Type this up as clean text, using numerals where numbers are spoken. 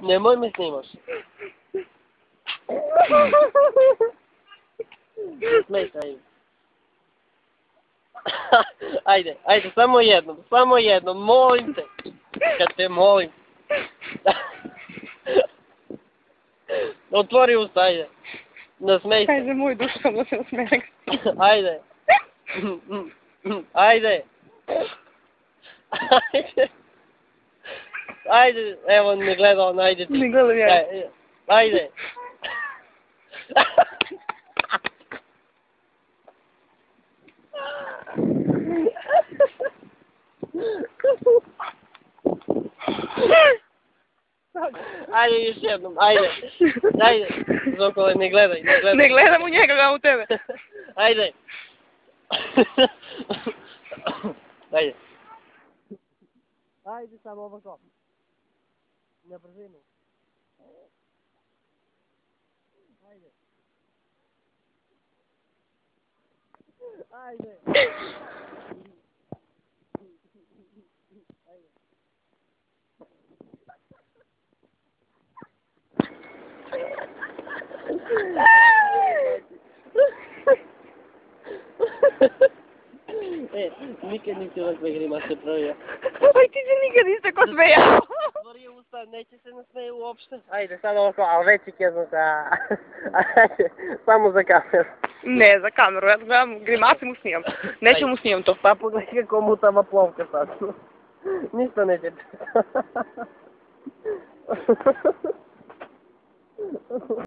Nemoj me snimaš. Smej se, ajde. Ajde, samo jednom, molim te. Kad te molim. Otvori usta, ajde. Nasmej se. Ajde, moj dušo, da se nasmejak. Ajde. Ajde. Ajde, evo, ne gleda on, ajde ti. Ne gledam ja. Ajde. Ajde, još jednom, ajde. Zokole, ne gledaj. Ne gledam u njega, gledam u tebe. Ajde. Ajde. Ajde, samo ovako. Na brzinu. Ajde. Ajde. Nikad nisi ovakve grimase pravio. Oj, ti se nikad niste ko smejao. Otvori usta, neće se nasmeje uopšte. Ajde, sad ovako, ali veći kezno se, ajde, samo za kameru. Ne, za kameru, ja gledam grimase mu snimam. Neću mu snimam to. Pa pogledaj kako mutava plovka sad. Ništa neće.